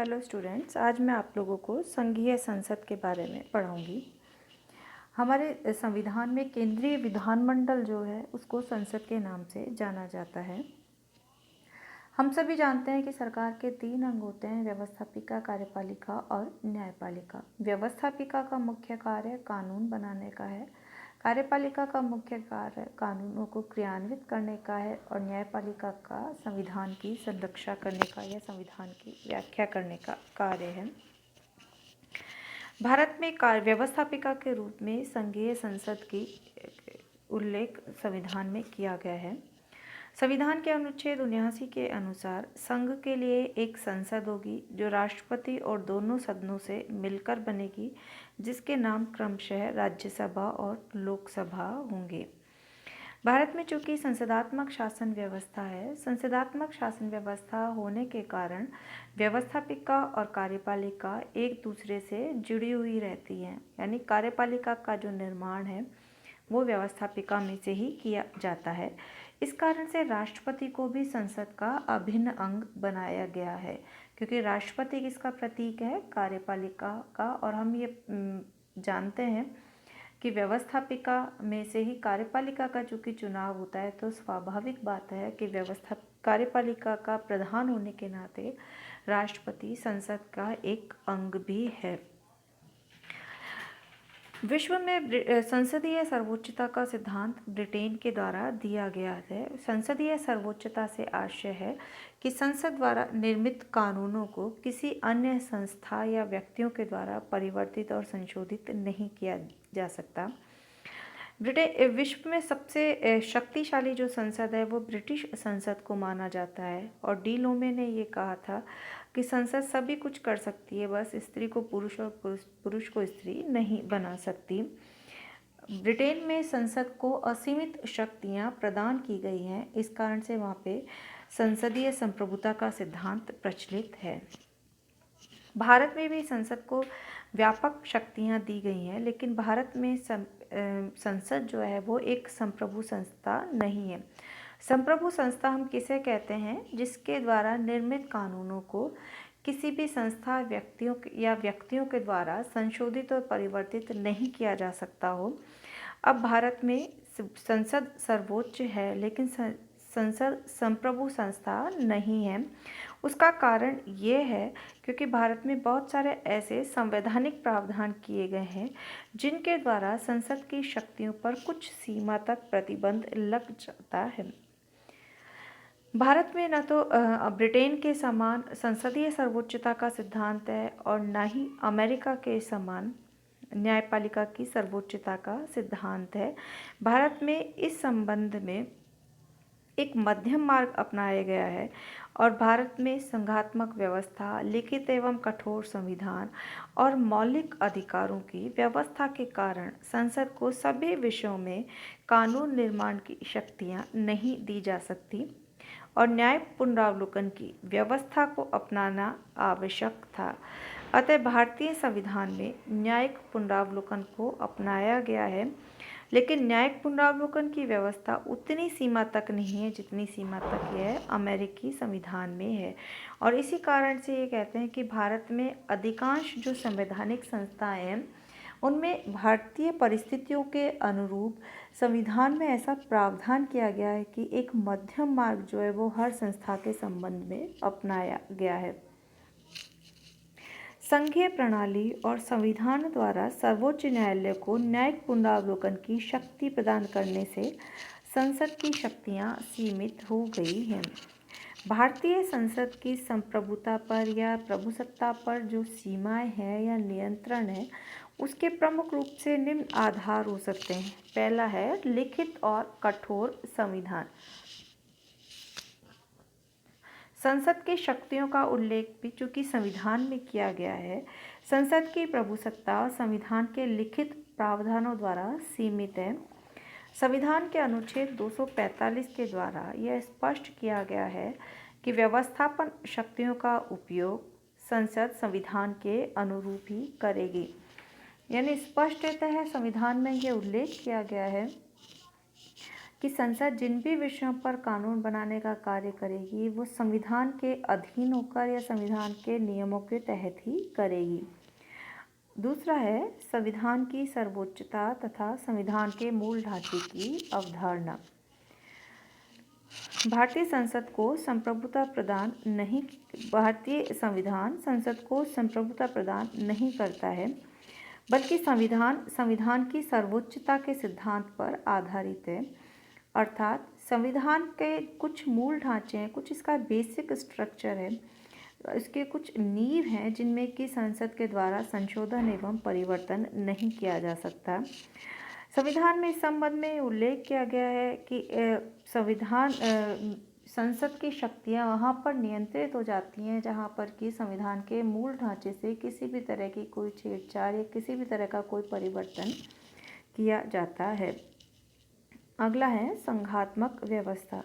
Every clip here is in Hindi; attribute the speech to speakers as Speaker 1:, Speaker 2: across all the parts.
Speaker 1: हेलो स्टूडेंट्स, आज मैं आप लोगों को संघीय संसद के बारे में पढ़ाऊंगी। हमारे संविधान में केंद्रीय विधानमंडल जो है उसको संसद के नाम से जाना जाता है। हम सभी जानते हैं कि सरकार के 3 अंग होते हैं: व्यवस्थापिका, कार्यपालिका और न्यायपालिका। व्यवस्थापिका का मुख्य कार्य कानून बनाने का है, कार्यपालिका का मुख्य कार्य कानूनों को क्रियान्वित करने का है और न्यायपालिका का संविधान की संरक्षा करने का या संविधान की व्याख्या करने का कार्य है। भारत में व्यवस्थापिका के रूप में संघीय संसद की उल्लेख संविधान में किया गया है। संविधान के अनुच्छेद 79 के अनुसार संघ के लिए एक संसद होगी जो राष्ट्रपति और दोनों सदनों से मिलकर बनेगी, जिसके नाम क्रमशः राज्यसभा और लोकसभा होंगे। भारत में चूंकि संसदात्मक शासन व्यवस्था है, संसदात्मक शासन व्यवस्था होने के कारण व्यवस्थापिका और कार्यपालिका एक दूसरे से जुड़ी हुई रहती हैं। यानी कार्यपालिका का जो निर्माण है वो व्यवस्थापिका में से ही किया जाता है। इस कारण से राष्ट्रपति को भी संसद का अभिन्न अंग बनाया गया है, क्योंकि राष्ट्रपति किसका प्रतीक है? कार्यपालिका का। और हम ये जानते हैं कि व्यवस्थापिका में से ही कार्यपालिका का चूँकि चुनाव होता है, तो स्वाभाविक बात है कि कार्यपालिका का प्रधान होने के नाते राष्ट्रपति संसद का एक अंग भी है। विश्व में संसदीय सर्वोच्चता का सिद्धांत ब्रिटेन के द्वारा दिया गया है। संसदीय सर्वोच्चता से आशय है कि संसद द्वारा निर्मित कानूनों को किसी अन्य संस्था या व्यक्तियों के द्वारा परिवर्तित और संशोधित नहीं किया जा सकता। विश्व में सबसे शक्तिशाली जो संसद है वो ब्रिटिश संसद को माना जाता है। और डी लोमे ने ये कहा था कि संसद सभी कुछ कर सकती है, बस स्त्री को पुरुष और पुरुष को स्त्री नहीं बना सकती। ब्रिटेन में संसद को असीमित शक्तियां प्रदान की गई हैं, इस कारण से वहाँ पे संसदीय संप्रभुता का सिद्धांत प्रचलित है। भारत में भी संसद को व्यापक शक्तियां दी गई हैं, लेकिन भारत में संसद जो है वो एक संप्रभु संस्था नहीं है। संप्रभु संस्था हम किसे कहते हैं? जिसके द्वारा निर्मित कानूनों को किसी भी संस्था व्यक्तियों के द्वारा संशोधित और परिवर्तित नहीं किया जा सकता हो। अब भारत में संसद सर्वोच्च है, लेकिन संसद संप्रभु संस्था नहीं है। उसका कारण ये है क्योंकि भारत में बहुत सारे ऐसे संवैधानिक प्रावधान किए गए हैं जिनके द्वारा संसद की शक्तियों पर कुछ सीमा तक प्रतिबंध लग जाता है। भारत में न तो ब्रिटेन के समान संसदीय सर्वोच्चता का सिद्धांत है और न ही अमेरिका के समान न्यायपालिका की सर्वोच्चता का सिद्धांत है। भारत में इस संबंध में एक मध्यम मार्ग अपनाया गया है और भारत में संघात्मक व्यवस्था, लिखित एवं कठोर संविधान और मौलिक अधिकारों की व्यवस्था के कारण संसद को सभी विषयों में कानून निर्माण की शक्तियां नहीं दी जा सकती और न्याय पुनरावलोकन की व्यवस्था को अपनाना आवश्यक था। अतः भारतीय संविधान में न्यायिक पुनरावलोकन को अपनाया गया है, लेकिन न्यायिक पुनरावलोकन की व्यवस्था उतनी सीमा तक नहीं है जितनी सीमा तक यह अमेरिकी संविधान में है। और इसी कारण से ये कहते हैं कि भारत में अधिकांश जो संवैधानिक संस्थाएं हैं उनमें भारतीय परिस्थितियों के अनुरूप संविधान में ऐसा प्रावधान किया गया है कि एक मध्यम मार्ग जो है वो हर संस्था के संबंध में अपनाया गया है। संघीय प्रणाली और संविधान द्वारा सर्वोच्च न्यायालय को न्यायिक पुनरावलोकन की शक्ति प्रदान करने से संसद की शक्तियां सीमित हो गई हैं। भारतीय संसद की संप्रभुता पर या प्रभुसत्ता पर जो सीमाएं हैं या नियंत्रण है, उसके प्रमुख रूप से निम्न आधार हो सकते हैं। पहला है लिखित और कठोर संविधान। संसद की शक्तियों का उल्लेख भी चूंकि संविधान में किया गया है, संसद की प्रभुसत्ता संविधान के लिखित प्रावधानों द्वारा सीमित है। संविधान के अनुच्छेद 245 के द्वारा यह स्पष्ट किया गया है कि व्यवस्थापन शक्तियों का उपयोग संसद संविधान के अनुरूप ही करेगी। यानी स्पष्टतः संविधान में यह उल्लेख किया गया है कि संसद जिन भी विषयों पर कानून बनाने का कार्य करेगी वो संविधान के अधीन होकर या संविधान के नियमों के तहत ही करेगी। दूसरा है संविधान की सर्वोच्चता तथा संविधान के मूल ढांचे की अवधारणा। भारतीय संसद को संप्रभुता प्रदान नहीं भारतीय संविधान संसद को संप्रभुता प्रदान नहीं करता है, बल्कि संविधान की सर्वोच्चता के सिद्धांत पर आधारित है। अर्थात संविधान के कुछ मूल ढांचे हैं, कुछ इसका बेसिक स्ट्रक्चर है, इसके कुछ नींव हैं जिनमें कि संसद के द्वारा संशोधन एवं परिवर्तन नहीं किया जा सकता। संविधान में इस संबंध में उल्लेख किया गया है कि संसद की शक्तियां वहां पर नियंत्रित हो जाती हैं जहां पर कि संविधान के मूल ढांचे से किसी भी तरह की कोई छेड़छाड़ या किसी भी तरह का कोई परिवर्तन किया जाता है। अगला है संघात्मक व्यवस्था।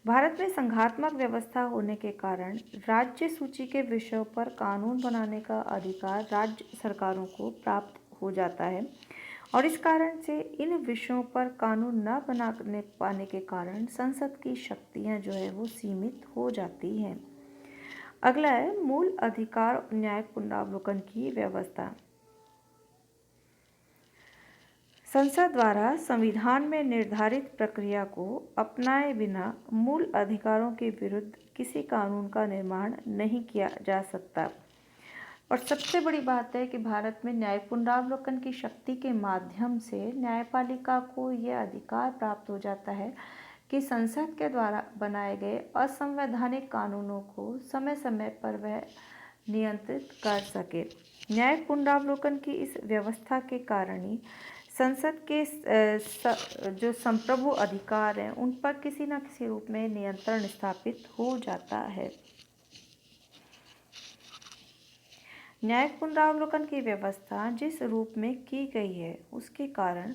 Speaker 1: भारत में संघात्मक व्यवस्था होने के कारण राज्य सूची के विषयों पर कानून बनाने का अधिकार राज्य सरकारों को प्राप्त हो जाता है और इस कारण से इन विषयों पर कानून न बनाने पाने के कारण संसद की शक्तियां जो है वो सीमित हो जाती हैं। अगला है मूल अधिकार न्यायिक पुनरावलोकन की व्यवस्था। संसद द्वारा संविधान में निर्धारित प्रक्रिया को अपनाए बिना मूल अधिकारों के विरुद्ध किसी कानून का निर्माण नहीं किया जा सकता। और सबसे बड़ी बात है कि भारत में न्यायिक पुनरावलोकन की शक्ति के माध्यम से न्यायपालिका को यह अधिकार प्राप्त हो जाता है कि संसद के द्वारा बनाए गए असंवैधानिक कानूनों को समय समय पर वह नियंत्रित कर सके। न्यायिक पुनरावलोकन की इस व्यवस्था के कारण ही संसद के जो संप्रभु अधिकार हैं उन पर किसी न किसी रूप में नियंत्रण स्थापित हो जाता है। न्यायिक पुनरावलोकन की व्यवस्था जिस रूप में की गई है उसके कारण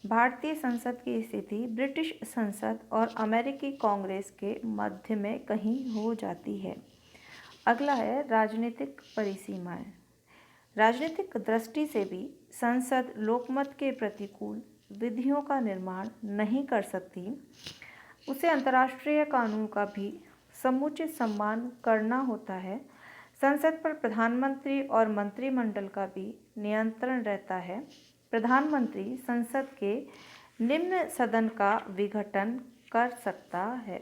Speaker 1: भारतीय संसद की स्थिति ब्रिटिश संसद और अमेरिकी कांग्रेस के मध्य में कहीं हो जाती है। अगला है राजनीतिक परिसीमाएं। राजनीतिक दृष्टि से भी संसद लोकमत के प्रतिकूल विधियों का निर्माण नहीं कर सकती। उसे अंतर्राष्ट्रीय कानून का भी समुचित सम्मान करना होता है। संसद पर प्रधानमंत्री और मंत्रिमंडल का भी नियंत्रण रहता है। प्रधानमंत्री संसद के निम्न सदन का विघटन कर सकता है।